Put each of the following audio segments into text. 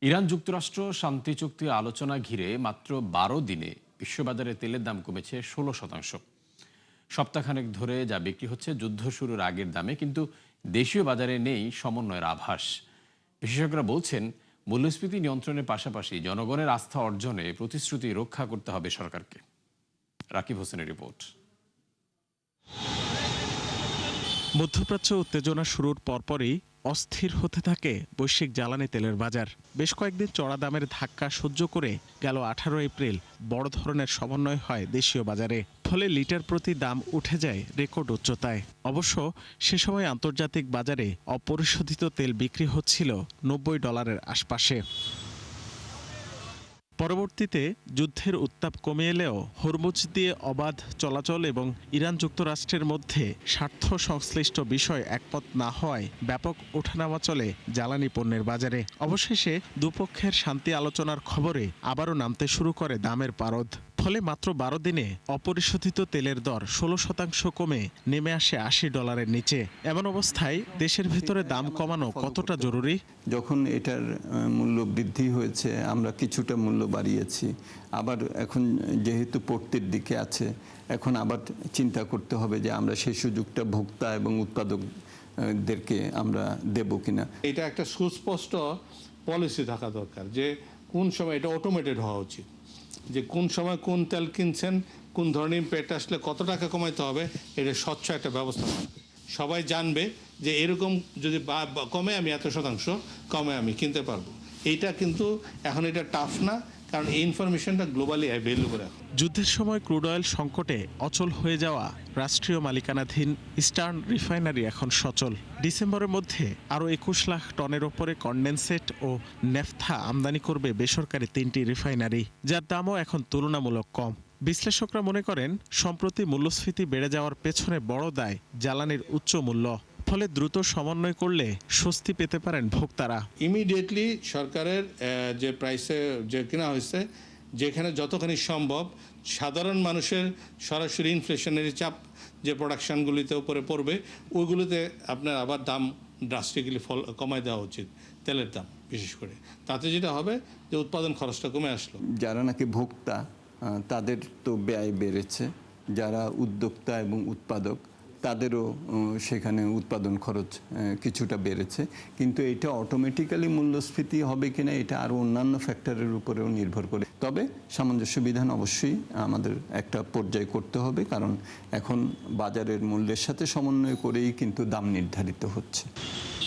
Iran যুক্তরাষ্ট্র শান্তি চুক্তি আলোচনা ঘিরে মাত্র ১২ দিনে বিশ্ববাজারে তেলের দাম কমেছে ১৬%। সপ্তাহখানেক ধরে যা বিক্রি হচ্ছে যুদ্ধ শুরুর আগের দামে, কিন্তু দেশীয় বাজারে নেই সমন্বয়ের আভাস। বিশেষজ্ঞরা বলছেন, মূল্যস্ফীতি নিয়ন্ত্রণের পাশাপাশি জনগণের আস্থা অর্জনে প্রতিশ্রুতি রক্ষা করতে হবে সরকারকে। রাকিব হোসেনের রিপোর্ট। মধ্যপ্রাচ্য উত্তেজনা শুরুর পরপরই অস্থির হতে থাকে বৈশ্বিক জ্বালানি তেলের বাজার। বেশ কয়েকদিন চড়া দামের ধাক্কা সহ্য করে গেল 18 এপ্রিল বড় ধরনের সমন্বয় হয় দেশীয় বাজারে। ফলে লিটার প্রতি দাম উঠে যায় রেকর্ড উচ্চতায়। অবশ্য সে সময় আন্তর্জাতিক বাজারে অপরিশোধিত তেল বিক্রি হচ্ছিল $90 আশপাশে। পরবর্তীতে যুদ্ধের উত্তাপ কমে এলেও হরমুজ দিয়ে অবাধ চলাচল এবং ইরান যুক্তরাষ্ট্রের মধ্যে স্বার্থ সংশ্লিষ্ট বিষয় একমত না হওয়ায় ব্যাপক ওঠানামা চলে জ্বালানি পণ্যের বাজারে। অবশেষে দুপক্ষের শান্তি আলোচনার খবরে আবারও নামতে শুরু করে দামের পারদ। ফলে মাত্র 12 দিনে অপরিশোধিত তেলের দর 16% কমে নেমে আসে $80 নিচে। এমন অবস্থায় দেশের ভিতরে দাম কমানো কতটা জরুরি? যখন এটার মূল্য বৃদ্ধি হয়েছে, আমরা কিছুটা মূল্য বাড়িয়েছি। আবার এখন যেহেতু পড়তির দিকে আছে, এখন আবার চিন্তা করতে হবে যে আমরা সেই সুযোগটা ভোক্তা এবং উৎপাদকদেরকে আমরা দেব কিনা। এটা একটা সুস্পষ্ট পলিসি থাকা দরকার যে কোন সময় এটা অটোমেটেড হওয়া উচিত, যে কোন সময় কোন তেল কিনছেন, কোন ধরনের ইম্প্যাক্ট আসলে কত টাকা কমাইতে হবে, এটা স্বচ্ছ একটা ব্যবস্থা থাকবে। সবাই জানবে যে এরকম যদি কমে আমি এত শতাংশ কমে আমি কিনতে পারবো। এইটা কিন্তু এখন এটা টাফ না, কারণ এই ইনফরমেশনটা গ্লোবালি অ্যাভেলেবল। যুদ্ধের সময় ক্রুড অয়েল সংকটে অচল হয়ে যাওয়া রাষ্ট্রীয় মালিকানাধীন ইস্টার্ন রিফাইনারি এখন সচল। ডিসেম্বরের মধ্যে আরও 21 লাখ টনের ওপরে কনডেনসেট ও নেফথা আমদানি করবে বেসরকারি 3টি রিফাইনারি, যার দামও এখন তুলনামূলক কম। বিশ্লেষকরা মনে করেন, সম্প্রতি মূল্যস্ফীতি বেড়ে যাওয়ার পেছনে বড় দায় জ্বালানির উচ্চ মূল্য। ফলে দ্রুত সমন্বয় করলে স্বস্তি পেতে পারেন ভোক্তারা। ইমিডিয়েটলি সরকারের যে প্রাইসে যে কেনা হয়েছে, যেখানে যতখানি সম্ভব সাধারণ মানুষের সরাসরি ইনফ্লেশনারি চাপ যে প্রোডাকশনগুলিতে উপরে পড়বে, ওইগুলোতে আপনার আবার দাম ড্রাস্টিক্যালি কমায় দেওয়া উচিত, তেলের দাম বিশেষ করে। তাতে যেটা হবে যে উৎপাদন খরচটা কমে আসলো। যারা নাকি ভোক্তা, তাদের তো ব্যয় বেড়েছে। যারা উদ্যোক্তা এবং উৎপাদক, তাদেরও সেখানে উৎপাদন খরচ কিছুটা বেড়েছে। কিন্তু এটা অটোমেটিক্যালি মূল্যস্ফীতি হবে কিনা, এটা আরও অন্যান্য ফ্যাক্টরের উপরেও নির্ভর করে। তবে সামঞ্জস্য বিধান অবশ্যই আমাদের একটা পর্যায়ে করতে হবে, কারণ এখন বাজারের মূল্যের সাথে সমন্বয় করেই কিন্তু দাম নির্ধারিত হচ্ছে।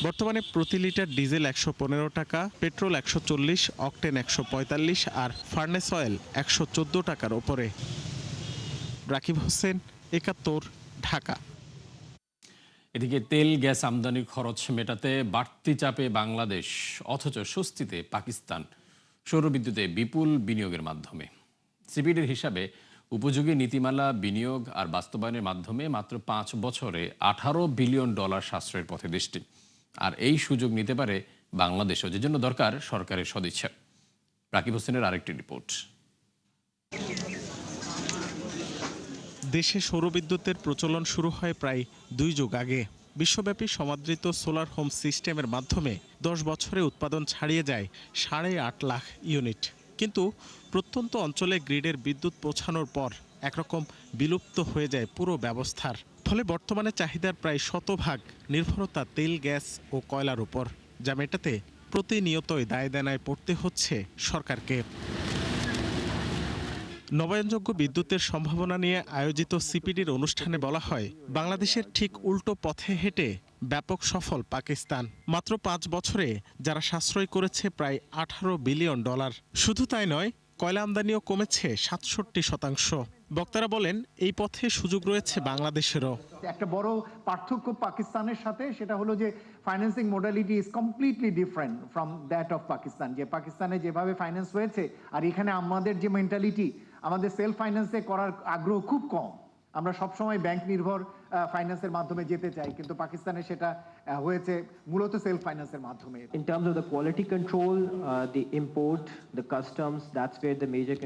বর্তমানে প্রতি লিটার ডিজেল 115 টাকা, পেট্রোল 140, অকটেন 145 আর ফার্নেস অয়েল 114 টাকার ওপরে। রাকিব হোসেন, 71, ঢাকা। এদিকে তেল গ্যাস আমদানির খরচ মেটাতে বাড়তি চাপে বাংলাদেশ, অথচ স্বস্তিতে পাকিস্তান সৌরবিদ্যুতে বিপুল বিনিয়োগের মাধ্যমে। সিপিডির হিসাবে উপযোগী নীতিমালা, বিনিয়োগ আর বাস্তবায়নের মাধ্যমে মাত্র 5 বছরে $18 বিলিয়ন সাশ্রয়ের পথে দেশটি। আর এই সুযোগ নিতে পারে বাংলাদেশও, যে জন্য দরকার সরকারের সদিচ্ছা। রাকিব হোসেনের আরেকটি রিপোর্ট। দেশে সৌরবিদ্যুতের প্রচলন শুরু হয় প্রায় 2 যুগ আগে। বিশ্বব্যাপী সমাদৃত সোলার হোম সিস্টেমের মাধ্যমে 10 বছরে উৎপাদন ছাড়িয়ে যায় 8.5 লাখ ইউনিট। কিন্তু প্রত্যন্ত অঞ্চলে গ্রিডের বিদ্যুৎ পৌঁছানোর পর একরকম বিলুপ্ত হয়ে যায় পুরো ব্যবস্থার। ফলে বর্তমানে চাহিদার প্রায় শতভাগ নির্ভরতা তেল, গ্যাস ও কয়লার উপর, যা মেটাতে প্রতিনিয়তই দায় দেনায় পড়তে হচ্ছে সরকারকে। নবায়নযোগ্য বিদ্যুতের সম্ভাবনা নিয়ে আয়োজিত সিপিডির অনুষ্ঠানে বলা হয়, বাংলাদেশের ঠিক উল্টো পথে হেঁটে ব্যাপক সফল পাকিস্তান। মাত্র 5 বছরে যারা সাশ্রয় করেছে প্রায় $18 বিলিয়ন। শুধু তাই নয়, কয়লা আমদানিও কমেছে 67%। বক্তারা বলেন, এই পথে সুযোগ রয়েছে বাংলাদেশেরও। একটা বড় পার্থক্য পাকিস্তানের সাথে, সেটা হলো যে financing modality is completely different from that of Pakistan. যে পাকিস্তানে যেভাবে ফাইন্যান্স হয়েছে আর এখানে আমাদের যে মেন্টালিটি, আমাদের সেলফ ফাইন্যান্সে করার আগ্রহ খুব কম। আমরা সবসময় ব্যাংক নির্ভর ফাইন্যান্সের মাধ্যমে যেতে চাই, কিন্তু পাকিস্তানে সেটা হয়েছে মূলত সেলফ ফাইন্যান্সের মাধ্যমে। In terms of the quality control, the import, the customs, that's where the major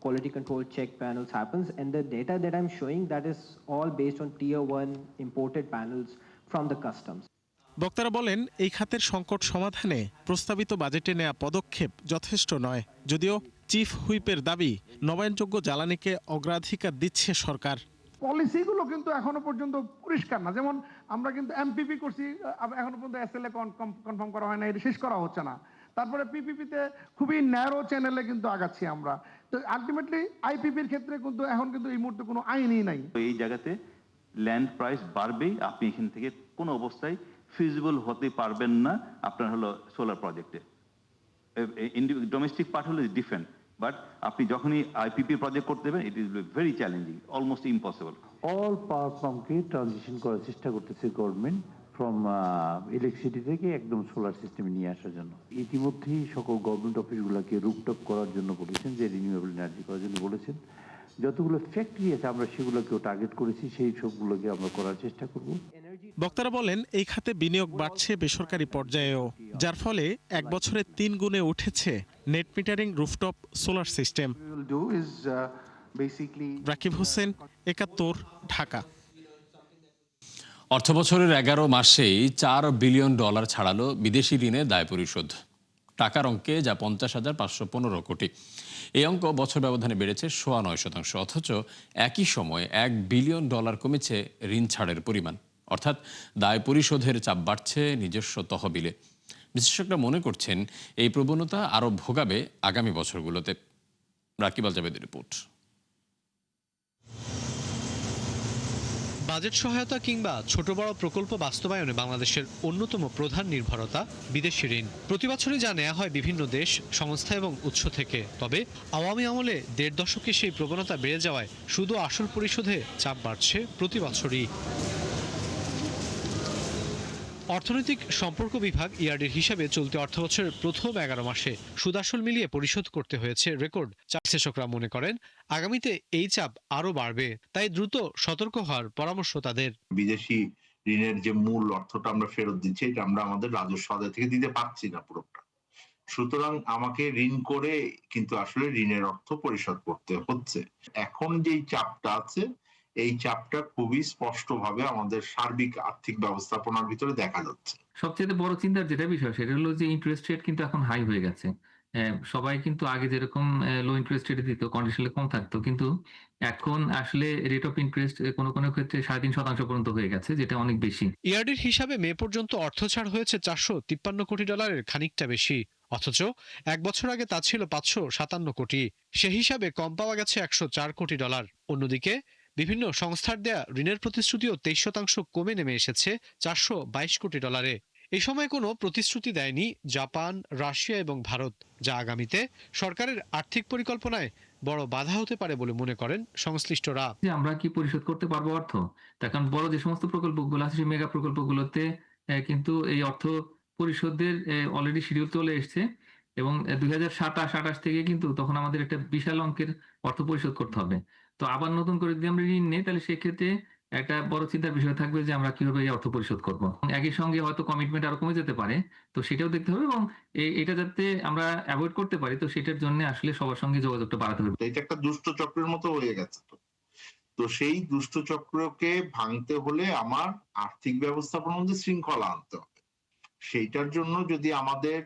quality control check panels happens, and the data that I'm showing, that is all based on tier 1 imported panels from the customs. বক্তারা বলেন, এই খাতের সংকট সমাধানে প্রস্তাবিত বাজেটে নেওয়া পদক্ষেপ যথেষ্ট নয়। যদিও চিফ হুইপের দাবি, নবায়নযোগ্য জ্বালানিকে অগ্রাধিকার দিচ্ছে সরকার। পলিসিগুলো কিন্তু এখনো পর্যন্ত পরিষ্কার না। যেমন আমরা কিন্তু এমপিপি করছি, এখনো পর্যন্ত এসএলএ কনফার্ম করা হয় না, এটা শেষ করা হচ্ছে না। তারপরে পিপিপিতে খুবই ন্যারো চ্যানেলে কিন্তু আগাচ্ছি আমরা। তো আলটিমেটলি আইপিপির ক্ষেত্রে কিন্তু এখন কিন্তু এই মুহূর্তে কোনো আইনই নাই। এই জায়গাতে ল্যান্ড প্রাইস বাড়বেই, আপনি এখান থেকে কোনো অবস্থায় ফিজিবল হতে পারবেন না আপনার হলো সোলার প্রজেক্টে। ডোমেস্টিক পার্ট হলো ডিফারেন্ট, বাট আপনি যখনই আইপিপি প্রজেক্ট করতে দেবেন, it is very challenging, almost impossible. All power ফ্রমকে ট্রানজিশন করার চেষ্টা করতেছে গভর্নমেন্ট, ফ্রম ইলেকট্রিসিটি থেকে একদম সোলার সিস্টেমে নিয়ে আসার জন্য। ইতিমধ্যেই সকল গভর্নমেন্ট অফিসগুলোকে রুফটপ করার জন্য বলেছেন, যে রিনিউয়েবল এনার্জি করার জন্য বলেছেন। যতগুলো ফ্যাক্টরি আছে আমরা সেগুলোকেও টার্গেট করেছি, সেই সবগুলোকে আমরা করার চেষ্টা করব। বক্তারা বলেন, এই খাতে বিনিয়োগ বাড়ছে বেসরকারি পর্যায়েও, যার ফলে এক বছরে 3 গুণে উঠেছে net metering rooftop solar system. Rakib Hossain, ৭১, Dhaka. অর্থবছরের 11 মাসেই $4 বিলিয়ন ছাড়ালো বিদেশি ঋণের দায় পরিশোধ। টাকার অঙ্কে যা ৫০,৫১৫ কোটি। এই অঙ্ক বছর ব্যবধানে বেড়েছে ৯.৯%। অথচ একই সময়ে $1 বিলিয়ন কমেছে ঋণ ছাড়ের পরিমাণ। অর্থাৎ দায় পরিশোধের চাপ বাড়ছে নিজস্ব তহবিলে। বিশেষজ্ঞরা মনে করছেন, এই প্রবণতা আরও ভোগাবে আগামী বছরগুলোতে। রাকিব আল জাবেদের রিপোর্ট। বাজেট সহায়তা কিংবা ছোট বড় প্রকল্প বাস্তবায়নে বাংলাদেশের অন্যতম প্রধান নির্ভরতা বিদেশি ঋণ। প্রতি বছরই যা নেওয়া হয় বিভিন্ন দেশ, সংস্থা এবং উৎস থেকে। তবে আওয়ামী আমলে ১.৫ দশকে সেই প্রবণতা বেড়ে যাওয়ায় শুধু আসল পরিশোধে চাপ বাড়ছে প্রতি বছরই। অর্থনৈতিক সম্পর্ক বিভাগ ইআরডির হিসাবে চলতি অর্থবছরের প্রথম 11 মাসে সুদ-আসল মিলিয়ে পরিশোধ করতে হয়েছে রেকর্ড। বিশ্লেষকরা মনে করেন, আগামীতে এই চাপ আরও বাড়বে। তাই দ্রুত সতর্ক হওয়ার পরামর্শ তাদের। বিদেশি ঋণের যে মূল অর্থটা আমরা ফেরত দিচ্ছি, এটা আমরা আমাদের রাজস্ব আদায় থেকে দিতে পারছি না পুরোটা। সুতরাং আমাকে ঋণ করে কিন্তু আসলে ঋণের অর্থ পরিশোধ করতে হচ্ছে। এখন যেই চাপটা আছে, এই চাপটা খুবই স্পষ্টভাবে আমাদের সার্বিক আর্থিক ব্যবস্থাপনার ভিতরে দেখা যাচ্ছে। সবচেয়ে বড় চিন্তার যেটা বিষয়, সেটা হলো যে ইন্টারেস্ট রেট কিন্তু এখন হাই হয়ে গেছে। সবাই কিন্তু আগে যেরকম লো ইন্টারেস্ট রেট দিত, কন্ডিশনালি কম থাকতো, কিন্তু এখন আসলে রেট অফ ইন্টারেস্ট কোনো কোনো ক্ষেত্রে ৩.৫% পর্যন্ত হয়ে গেছে, যেটা অনেক বেশি। ইআরডির হিসাবে মে পর্যন্ত অর্থ ছাড় হয়েছে $৪৫৩ কোটি, খানিকটা বেশি। অথচ এক বছর আগে তা ছিল $৫৫৭ কোটি। সে হিসাবে কম পাওয়া গেছে $১০৪ কোটি। অন্যদিকে বিভিন্ন সংস্থার দেয়া ঋণের প্রতিশ্রুতিও ২৩% কমে নেমে এসেছে $৪২২ কোটি। এই সময় কোনো প্রতিশ্রুতি দেয়নি জাপান, রাশিয়া এবং ভারত, যা আগামীতে সরকারের আর্থিক পরিকল্পনায় বড় বাধা হতে পারে বলে মনে করেন সংশ্লিষ্টরা। আমরা কি পরিশোধ করতে পারবো অর্থ? তার কারণ বড় যে সমস্ত প্রকল্পগুলো আছে, সেই মেগা প্রকল্পগুলোতে কিন্তু এই অর্থ পরিশোধের অলরেডি শিডিউল চলে এসছে, এবং 2027-28 থেকে কিন্তু তখন আমাদের একটা বিশাল অঙ্কের অর্থ পরিশোধ করতে হবে। তো আবার নতুন করে যদি আমরা ঋণ নেই, তাহলে সেক্ষেত্রে একটা বড় চিন্তার বিষয় থাকবে যে আমরা কিভাবে এই অর্থ পরিশোধ করব। একই সঙ্গে হয়তো কমিটমেন্ট আরো কমে যেতে পারে, তো সেটাও দেখতে হবে, এবং এটা যাতে আমরা অ্যাভয়েড করতে পারি, তো সেটার জন্য আসলে সবার সঙ্গে যোগাযোগটা বাড়াতে হবে। এটা একটা দুষ্ট চক্রের মতো হয়ে গেছে। তো সেই দুষ্ট চক্রকে ভাঙতে হলে আমার আর্থিক ব্যবস্থাপনার মধ্যে শৃঙ্খলা আনতে হবে। সেইটার জন্য যদি আমাদের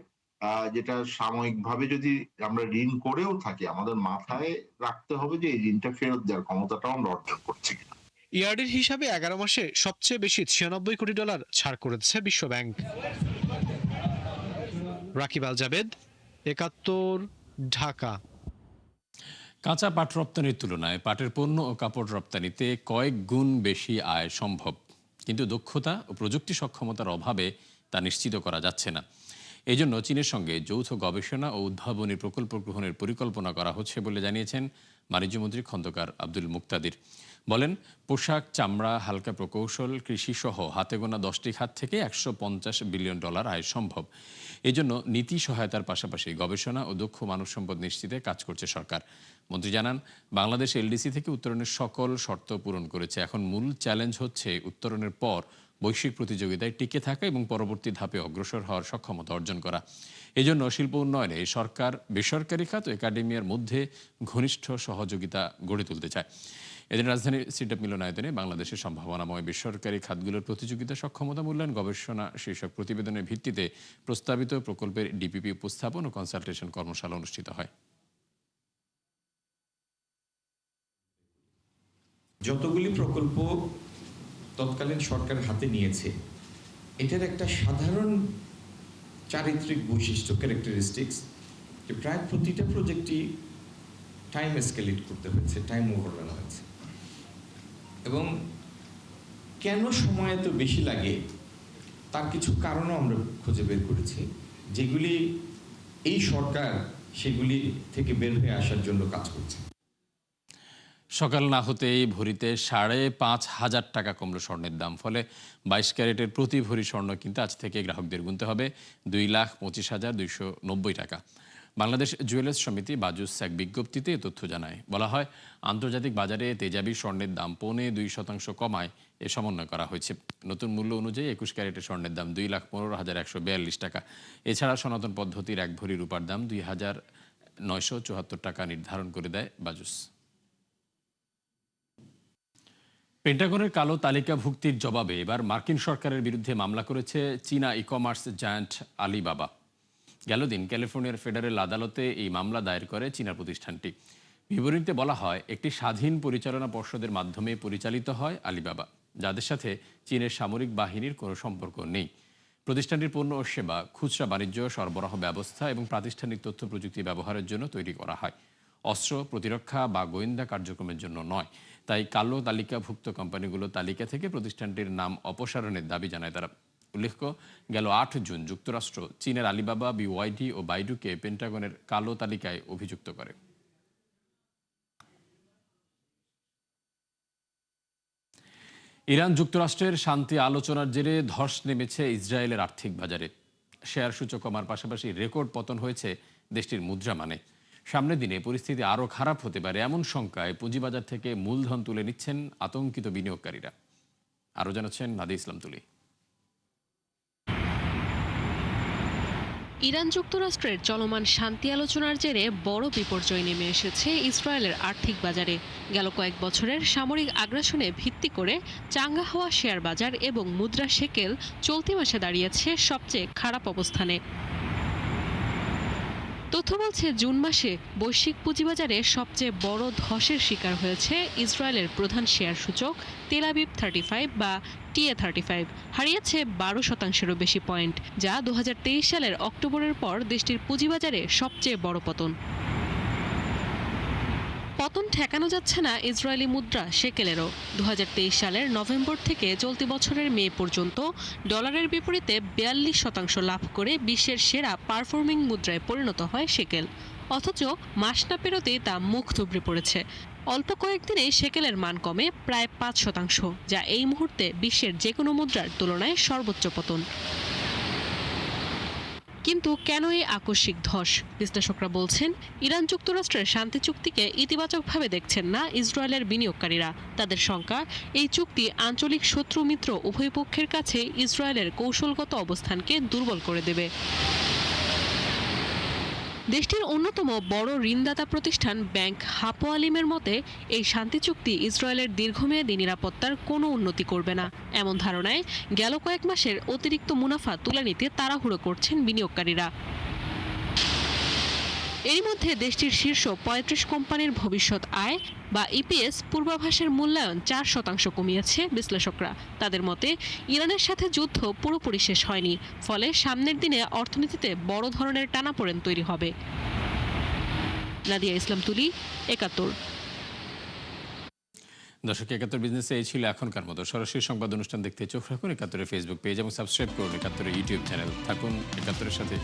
যেটা সাময়িকভাবে যদি আমরা ঋণ করেও থাকি, আমাদের মাথায় রাখতে হবে যে এই ঋণটা ফেরত দেওয়ার ক্ষমতাটাও আমরা অর্জন করছি কিনা। ইআরডির হিসাবে 11 মাসে সবচেয়ে বেশি $96 কোটি ছাড় করেছে বিশ্ব ব্যাংক। রাকিব আল জাবেদ, ৭১, ঢাকা। কাঁচা পাট রপ্তানির তুলনায় পাটের পণ্য ও কাপড় রপ্তানিতে কয়েক গুণ বেশি আয় সম্ভব, কিন্তু দক্ষতা ও প্রযুক্তি সক্ষমতার অভাবে তা নিশ্চিত করা যাচ্ছে না। এই জন্য চীনের সঙ্গে যৌথ গবেষণা ও উদ্ভাবনী প্রকল্প গ্রহণের পরিকল্পনা করা হচ্ছে বলে জানিয়েছেন বাণিজ্যমন্ত্রী খন্দকার আব্দুল মুক্তাদির। বলেন, পোশাক, চামড়া, হালকা প্রকৌশল, কৃষি সহ হাতে গোনা 10টি খাত থেকে $150 বিলিয়ন আয় সম্ভব। এজন্য নীতি সহায়তার পাশাপাশি গবেষণা ও দক্ষ মানব সম্পদ নিশ্চিতে কাজ করছে সরকার। মন্ত্রী জানান, বাংলাদেশ এলডিসি থেকে উত্তরণের সকল শর্ত পূরণ করেছে। এখন মূল চ্যালেঞ্জ হচ্ছে উত্তরণের পর বৈশ্বিক প্রতিযোগিতায় টিকে থাকা এবং পরবর্তী ধাপে অগ্রসর হওয়ার সক্ষমতা অর্জন করা। এজন্য শিল্প উন্নয়নে সরকার, বেসরকারি খাত ও একাডেমিয়ার মধ্যে ঘনিষ্ঠ সহযোগিতা গড়ে তুলতে চায়। এদিন রাজধানীর সিটাপ মিলনায়তনে বাংলাদেশের সম্ভাবনাময় বেসরকারি খাতগুলোর প্রতিযোগিতা সক্ষমতা মূল্যায়ন গবেষণা শীর্ষক প্রতিবেদনের ভিত্তিতে প্রস্তাবিত প্রকল্পের ডিপিপি উপস্থাপন ও কনসালটেশন কর্মশালা অনুষ্ঠিত হয়। যতগুলি প্রকল্প তৎকালীন সরকার হাতে নিয়েছে, এটার একটা সাধারণ চারিত্রিক বৈশিষ্ট্য, ক্যারেক্টারিস্টিক্স, যে প্রায় প্রতিটা প্রজেক্টই টাইম এসকেলেট করতে হয়েছে, টাইম ওভাররান হয়েছে। এবং কেন সময় এত বেশি লাগে তার কিছু কারণও আমরা খুঁজে বের করেছি, যেগুলি এই সরকার সেগুলি থেকে বের হয়ে আসার জন্য কাজ করছে। সকাল না হতেই ভরিতে ৫,৫০০ টাকা কমলো স্বর্ণের দাম। ফলে ২২ ক্যারেটের প্রতি ভরি স্বর্ণ কিনতে আজ থেকে গ্রাহকদের গুনতে হবে ২,২৫,২৯০ টাকা। বাংলাদেশ জুয়েলার্স সমিতি বাজুস এক বিজ্ঞপ্তিতে এ তথ্য জানায়। বলা হয়, আন্তর্জাতিক বাজারে তেজাবি স্বর্ণের দাম ২.৫% কমায় এ সমন্বয় করা হয়েছে। নতুন মূল্য অনুযায়ী ২১ ক্যারেটের স্বর্ণের দাম ২,১৫,১৪২ টাকা। এছাড়া সনাতন পদ্ধতির ১ ভরি রূপার দাম ২,৯৭৪ টাকা নির্ধারণ করে দেয় বাজুস। পেন্টাগনের কালো তালিকাভুক্তির জবাবে এবার মার্কিন সরকারের বিরুদ্ধে মামলা করেছে চীনা ই কমার্স জায়ান্ট আলিবাবা। গেল দিন ক্যালিফোর্নিয়ার ফেডারেল আদালতে এই মামলা দায়ের করে চীনা প্রতিষ্ঠানটি। বিবরণীতে বলা হয়, একটি স্বাধীন পরিচালনা পর্ষদের মাধ্যমে পরিচালিত হয় আলিবাবা, যাদের সাথে চীনের সামরিক বাহিনীর কোনো সম্পর্ক নেই। প্রতিষ্ঠানটির পণ্য ও সেবা খুচরা বাণিজ্য, সরবরাহ ব্যবস্থা এবং প্রাতিষ্ঠানিক তথ্য প্রযুক্তি ব্যবহারের জন্য তৈরি করা হয়, অস্ত্র, প্রতিরক্ষা বা গোয়েন্দা কার্যক্রমের জন্য নয়। তাই কালো তালিকাভুক্ত কোম্পানিগুলো তালিকা থেকে প্রতিষ্ঠানটির নাম অপসারণের দাবি জানায় তারা। উল্লেখ্য, গেল ৮ জুন যুক্তরাষ্ট্র চীনের আলিবাবা, বিওয়াইডি ও বাইডুকে পেন্টাগনের কালো তালিকায় অভিযুক্ত করে। ইরান যুক্তরাষ্ট্রের শান্তি আলোচনার জেরে ধস নেমেছে ইসরায়েলের আর্থিক বাজারে। শেয়ার সূচক কমার পাশাপাশি রেকর্ড পতন হয়েছে দেশটির মুদ্রা মানে। সামনের দিনে পরিস্থিতি আরও খারাপ হতে পারে এমন শঙ্কায় পুঁজিবাজার থেকে মূলধন তুলে নিচ্ছেন আতঙ্কিত বিনিয়োগকারীরা। আরও জানাচ্ছেন নাদি ইসলাম তুলি। ইরান যুক্তরাষ্ট্রের চলমান শান্তি আলোচনার জেরে বড় বিপর্যয় নেমে এসেছে ইসরায়েলের আর্থিক বাজারে। গেল কয়েক বছরের সামরিক আগ্রাসনে ভিত্তি করে চাঙ্গা হওয়া শেয়ার বাজার এবং মুদ্রা শেকেল চলতি মাসে দাঁড়িয়েছে সবচেয়ে খারাপ অবস্থানে। তথ্য বলছে, জুন মাসে বৈশ্বিক পুঁজিবাজারে সবচেয়ে বড় ধসের শিকার হয়েছে ইসরায়েলের প্রধান শেয়ার সূচক তেল আবিব 35 বা TA35, হারিয়েছে 12%-এরও বেশি পয়েন্ট, যা 2023 সালের অক্টোবরের পর দেশটির পুঁজিবাজারে সবচেয়ে বড় পতন। পতন ঠেকানো যাচ্ছে না ইসরায়েলি মুদ্রা শেকেলেরও। 2023 সালের নভেম্বর থেকে চলতি বছরের মে পর্যন্ত ডলারের বিপরীতে 42% লাভ করে বিশ্বের সেরা পারফর্মিং মুদ্রায় পরিণত হয় শেকেল। অথচ মাস না পেরোতেই তা মুখ থুবড়ে পড়েছে। অল্প কয়েকদিনে শেকেলের মান কমে প্রায় 5%, যা এই মুহূর্তে বিশ্বের যে কোনো মুদ্রার তুলনায় সর্বোচ্চ পতন। কিন্তু কেন এই আকস্মিক ধস? বিশ্লেষকরা বলছেন, ইরান যুক্তরাষ্ট্রের শান্তি চুক্তিকে ইতিবাচকভাবে দেখছেন না ইসরায়েলের বিনিয়োগকারীরা। তাদের শঙ্কা, এই চুক্তি আঞ্চলিক শত্রু মিত্র উভয় পক্ষের কাছে ইসরায়েলের কৌশলগত অবস্থানকে দুর্বল করে দেবে। দেশটির অন্যতম বড় ঋণদাতা প্রতিষ্ঠান ব্যাংক হাপো আলিমের মতে, এই শান্তি চুক্তি ইসরায়েলের দীর্ঘমেয়াদী নিরাপত্তার কোনো উন্নতি করবে না। এমন ধারণায় গেল কয়েক মাসের অতিরিক্ত মুনাফা তুলে নিতে তাড়াহুড়ো করছেন বিনিয়োগকারীরা। এরই মধ্যে দেশটির শীর্ষ ৩৫ কোম্পানির ভবিষ্যৎ আয় বা ইপিএস পূর্বাভাসের মূল্যায়ন 4% কমিয়েছে বিশ্লেষকরা। তাদের মতে, ইরানের সাথে যুদ্ধ পুরোপুরি শেষ হয়নি, ফলে সামনের দিনে অর্থনীতিতে বড় ধরনের টানাপোড়েন তৈরি হবে। নাদিয়া ইসলাম তুলি, ৭১। দর্শক, ৭১ বিজনেসে এই ছিল এখনকার মতো। সরাসরি সংবাদ অনুষ্ঠান দেখতে চোখ রাখুন ৭১-এর ফেসবুক পেজ এবং সাবস্ক্রাইব করুন ৭১-এর ইউটিউব চ্যানেল। থাকুন ৭১-এর সাথে।